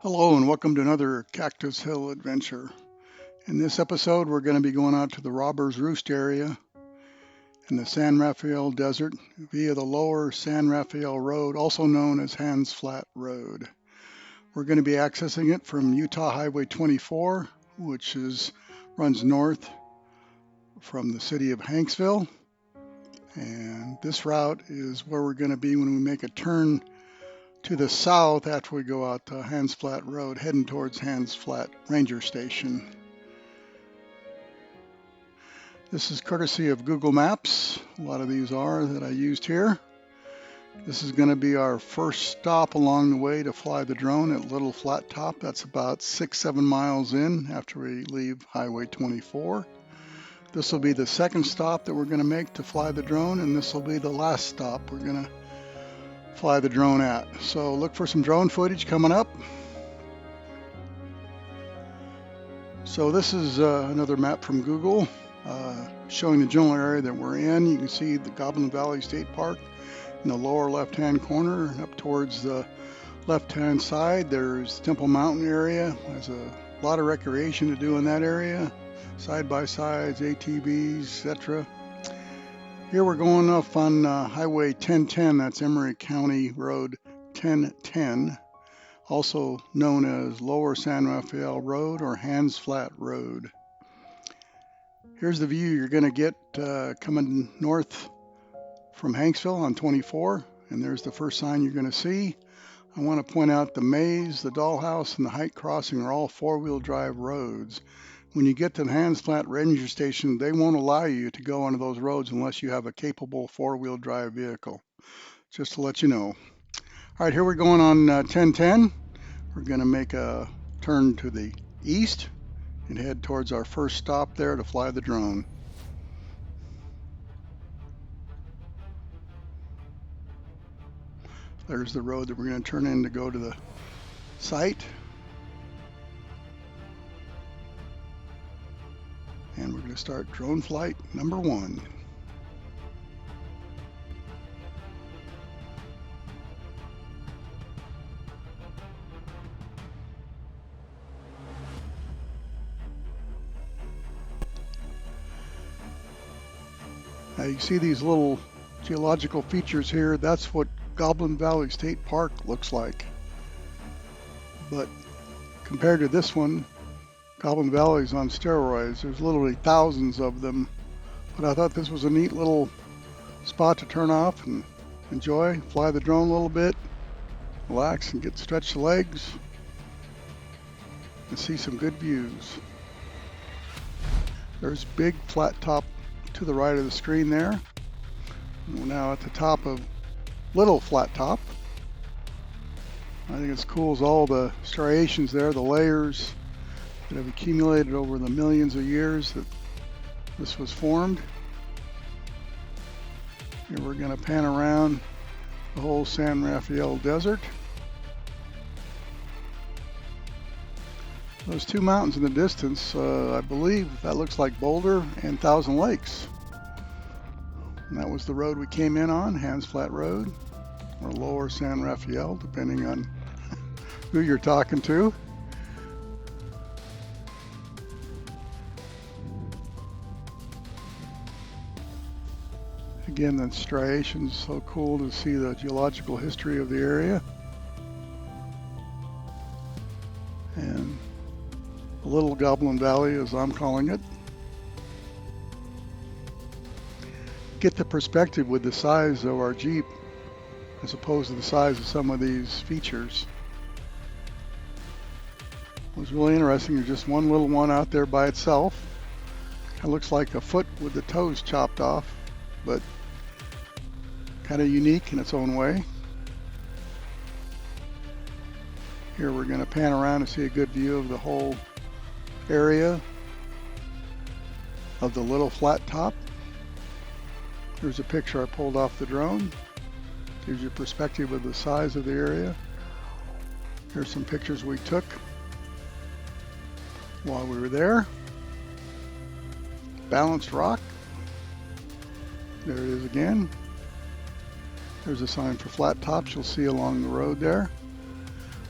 Hello and welcome to another Cactus Hill adventure. In this episode, we're going to be going out to the Robbers Roost area in the San Rafael Desert via the lower San Rafael Road, also known as Hands Flat Road. We're going to be accessing it from Utah Highway 24, which runs north from the city of Hanksville. And this route is where we're going to be when we make a turn to the south after we go out to Hands Flat Road, heading towards Hands Flat Ranger Station. This is courtesy of Google Maps. A lot of these are that I used here. This is going to be our first stop along the way to fly the drone at Little Flat Top. That's about 6-7 miles in after we leave Highway 24. This will be the second stop that we're going to make to fly the drone, and this will be the last stop we're going to fly the drone at. So look for some drone footage coming up. So this is another map from Google showing the general area that we're in. You can see the Goblin Valley State Park in the lower left-hand corner. Up towards the left-hand side, there's Temple Mountain area. There's a lot of recreation to do in that area. Side-by-sides, ATVs, etc. Here we're going off on Highway 1010, that's Emery County Road 1010, also known as Lower San Rafael Road or Hands Flat Road. Here's the view you're going to get coming north from Hanksville on 24, and there's the first sign you're going to see. I want to point out the maze, the dollhouse, and the height crossing are all four-wheel drive roads. When you get to the Hands Flat Ranger Station, they won't allow you to go onto those roads unless you have a capable four-wheel drive vehicle. Just to let you know. All right, here we're going on 1010. We're going to make a turn to the east and head towards our first stop there to fly the drone. There's the road that we're going to turn in to go to the site. And we're going to start drone flight number 1. Now you see these little geological features here. That's what Goblin Valley State Park looks like. But compared to this one, Goblin Valley's on steroids. There's literally thousands of them. But I thought this was a neat little spot to turn off and enjoy, fly the drone a little bit, relax and get stretch the legs and see some good views. There's big flat top to the right of the screen there. We're now at the top of Little Flat Top. I think it's cool as all the striations there, the layers that have accumulated over the millions of years that this was formed. Here we're going to pan around the whole San Rafael Desert. Those two mountains in the distance, I believe that looks like Boulder and Thousand Lakes. And that was the road we came in on, Hands Flat Road, or Lower San Rafael, depending on who you're talking to. Again, the striations, so cool to see the geological history of the area. And the Little Goblin Valley, as I'm calling it. Get the perspective with the size of our Jeep as opposed to the size of some of these features. It was really interesting. There's just one little one out there by itself. It looks like a foot with the toes chopped off, but kind of unique in its own way. Here we're going to pan around and see a good view of the whole area of the Little Flat Top. Here's a picture I pulled off the drone. Gives you perspective of the size of the area. Here's some pictures we took while we were there. Balanced rock. There it is again. There's a sign for flat tops you'll see along the road there.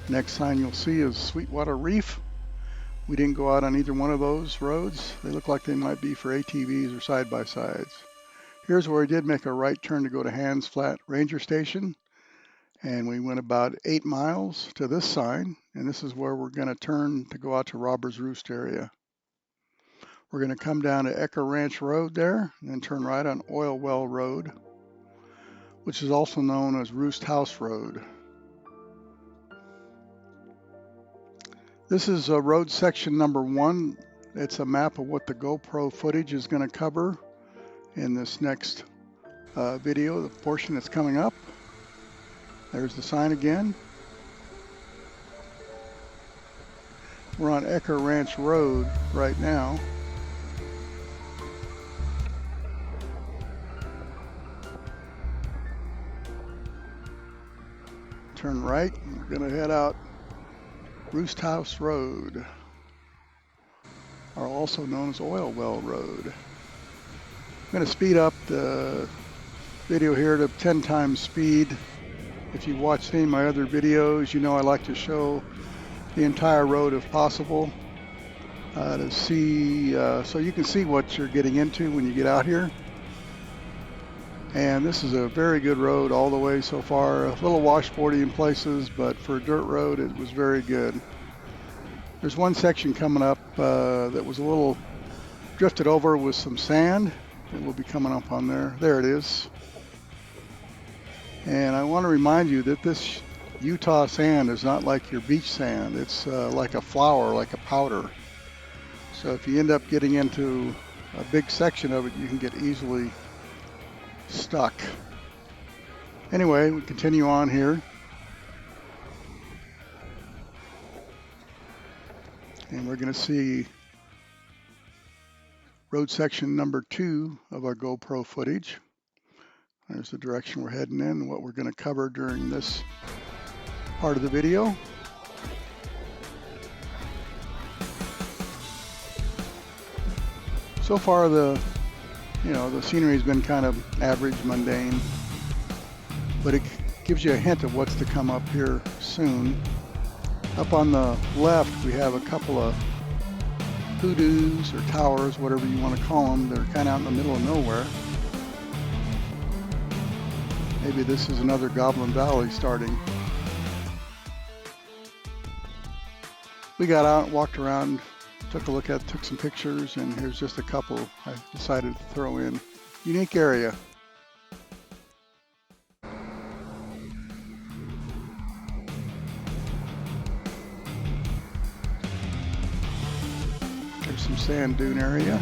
Next sign you'll see is Sweetwater Reef. We didn't go out on either one of those roads. They look like they might be for ATVs or side-by-sides. Here's where we did make a right turn to go to Hands Flat Ranger Station. And we went about 8 miles to this sign. And this is where we're going to turn to go out to Robbers Roost area. We're going to come down to Ecker Ranch Road there and then turn right on Oil Well Road, which is also known as Roost House Road. This is road section number 1. It's a map of what the GoPro footage is going to cover in this next video, the portion that's coming up. There's the sign again. We're on Ecker Ranch Road right now. Turn right. We're going to head out Roost House Road, or also known as Oil Well Road. I'm going to speed up the video here to 10 times speed. If you've watched any of my other videos, you know I like to show the entire road if possible to see, so you can see what you're getting into when you get out here. And this is a very good road all the way so far. A little washboardy in places, but for a dirt road, it was very good. There's one section coming up that was a little drifted over with some sand. It will be coming up on there. There it is. And I want to remind you that this Utah sand is not like your beach sand. It's like a flour, like a powder. So if you end up getting into a big section of it, you can get easily stuck. Anyway, we continue on here. And we're going to see road section number 2 of our GoPro footage. There's the direction we're heading in and what we're going to cover during this part of the video. So far the scenery has been kind of average, mundane, but it gives you a hint of what's to come up here soon. Up on the left, we have a couple of hoodoos or towers, whatever you want to call them. They're kind of out in the middle of nowhere. Maybe this is another Goblin Valley starting. We got out, walked around, took a look at, took some pictures, and here's just a couple I decided to throw in. Unique area. There's some sand dune area.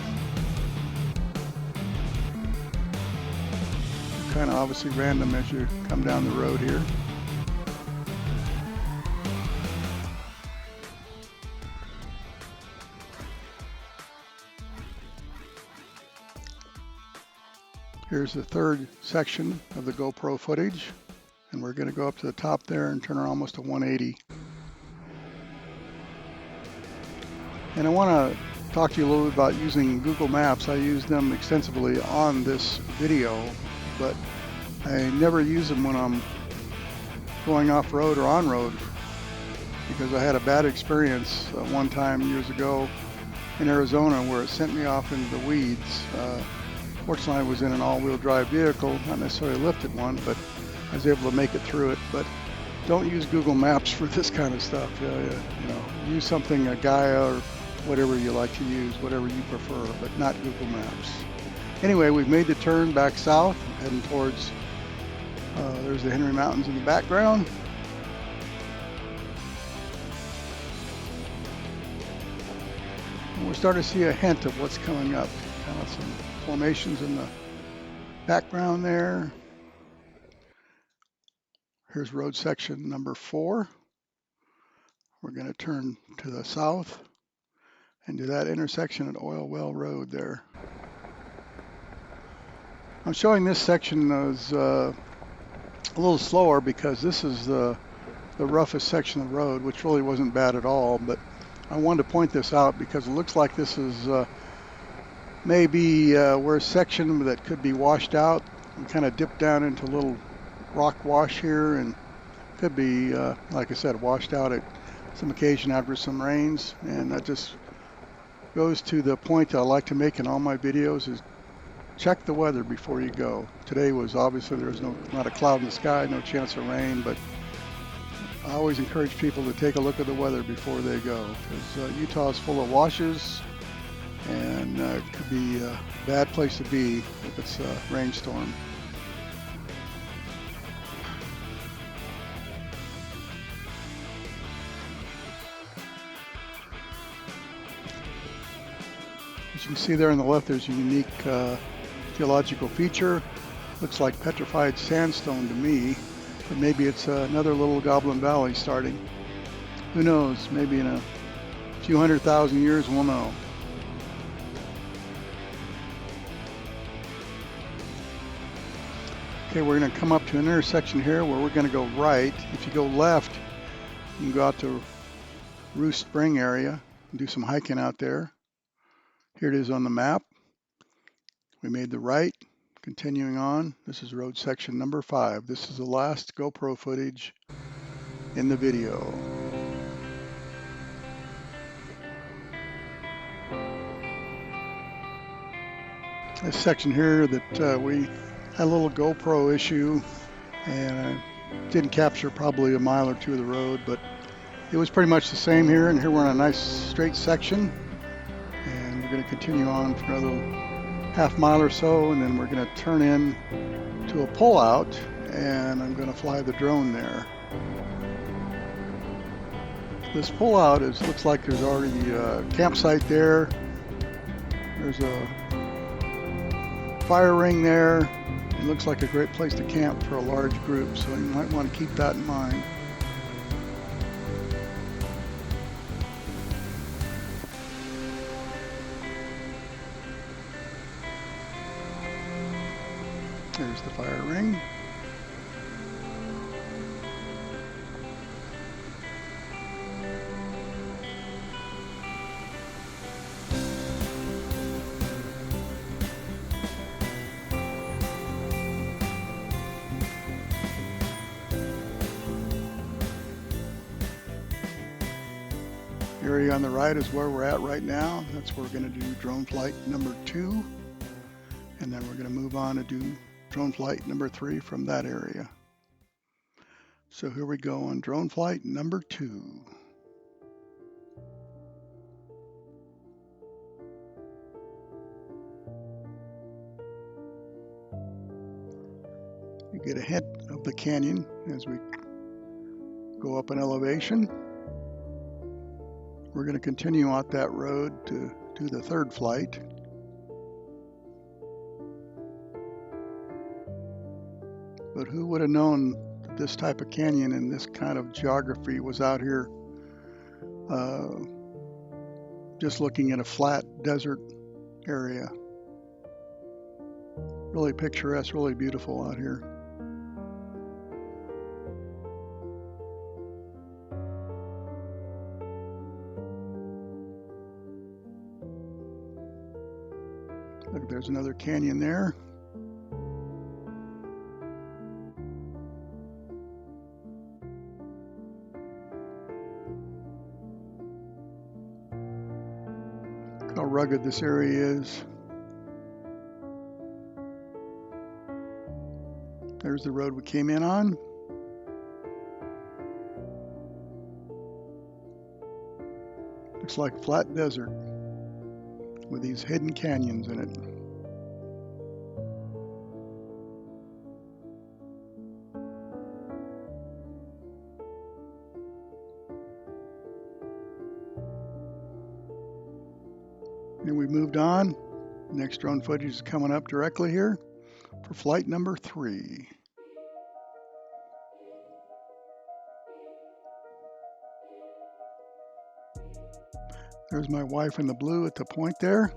Kind of obviously random as you come down the road here. Here's the third section of the GoPro footage, and we're going to go up to the top there and turn her almost to 180. And I want to talk to you a little bit about using Google Maps. I use them extensively on this video, but I never use them when I'm going off-road or on-road, because I had a bad experience one time years ago in Arizona where it sent me off into the weeds. Fortunately, I was in an all-wheel drive vehicle, not necessarily a lifted one, but I was able to make it through it. But don't use Google Maps for this kind of stuff. Use something, a Gaia or whatever you like to use, whatever you prefer, but not Google Maps. Anyway, we've made the turn back south, heading towards, there's the Henry Mountains in the background. And we're starting to see a hint of what's coming up. Kind of some formations in the background there. Here's road section number 4. We're going to turn to the south and do that intersection at Oil Well Road there. I'm showing this section as a little slower because this is the roughest section of the road, which really wasn't bad at all, but I wanted to point this out because it looks like this is maybe we're a section that could be washed out. We kind of dip down into a little rock wash here and could be, like I said, washed out at some occasion after some rains. And that just goes to the point that I like to make in all my videos is check the weather before you go. Today was obviously there was not a cloud in the sky, no chance of rain, but I always encourage people to take a look at the weather before they go, because Utah is full of washes, and it could be a bad place to be if it's a rainstorm. As you can see there on the left, there's a unique geological feature. Looks like petrified sandstone to me, but maybe it's another little Goblin Valley starting. Who knows? Maybe in a few 100,000 years we'll know. Okay, we're going to come up to an intersection here where we're going to go right. If you go left, you can go out to Roost Spring area and do some hiking out there. Here it is on the map. We made the right, continuing on. This is road section number 5. This is the last GoPro footage in the video. This section here that we had a little GoPro issue, and I didn't capture probably a mile or two of the road, but it was pretty much the same here. And here we're on a nice straight section, and we're going to continue on for another half mile or so, and then we're going to turn in to a pullout, and I'm going to fly the drone there. This pullout looks like there's already a campsite there. There's a fire ring there. It looks like a great place to camp for a large group, so you might want to keep that in mind. There's the fire ring. The area on the right is where we're at right now. That's where we're going to do drone flight number 2. And then we're going to move on to do drone flight number 3 from that area. So here we go on drone flight number 2. You get a hint of the canyon as we go up in elevation. We're going to continue out that road to do the 3rd flight. But who would have known that this type of canyon and this kind of geography was out here just looking at a flat desert area. Really picturesque, really beautiful out here. Look, there's another canyon there. Look how rugged this area is. There's the road we came in on. Looks like flat desert with these hidden canyons in it. And we moved on. Next drone footage is coming up directly here for flight number 3. There's my wife in the blue at the point there.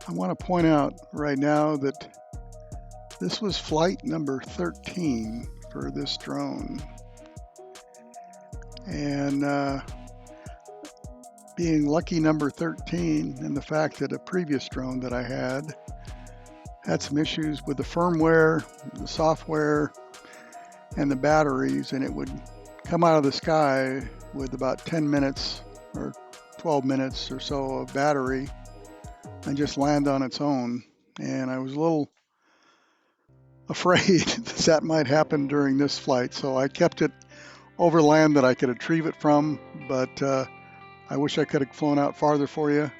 I want to point out right now that this was flight number 13 for this drone. And being lucky number 13 in the fact that a previous drone that I had some issues with the firmware, the software, and the batteries, and it would come out of the sky with about 10 minutes or 12 minutes or so of battery and just land on its own. And I was a little afraid that might happen during this flight, so I kept it over land that I could retrieve it from, but I wish I could have flown out farther for you,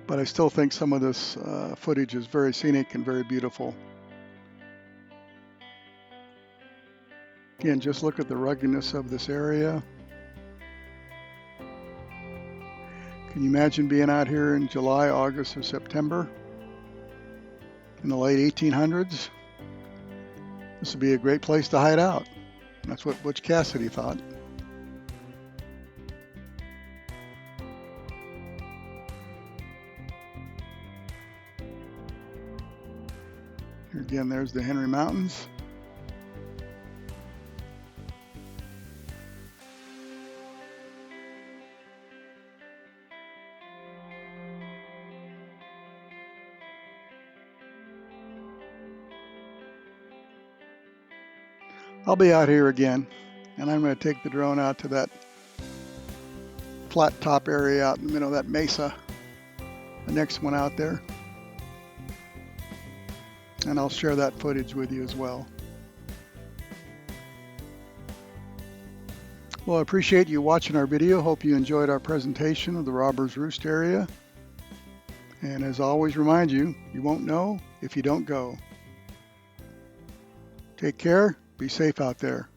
but I still think some of this footage is very scenic and very beautiful. Again, just look at the ruggedness of this area. Can you imagine being out here in July, August, or September in the late 1800s? This would be a great place to hide out. That's what Butch Cassidy thought. Here again, there's the Henry Mountains. I'll be out here again, and I'm going to take the drone out to that flat top area out in the middle of that mesa, the next one out there, and I'll share that footage with you as well. Well, I appreciate you watching our video. Hope you enjoyed our presentation of the Robbers Roost area. And as I always remind you, you won't know if you don't go. Take care. Be safe out there.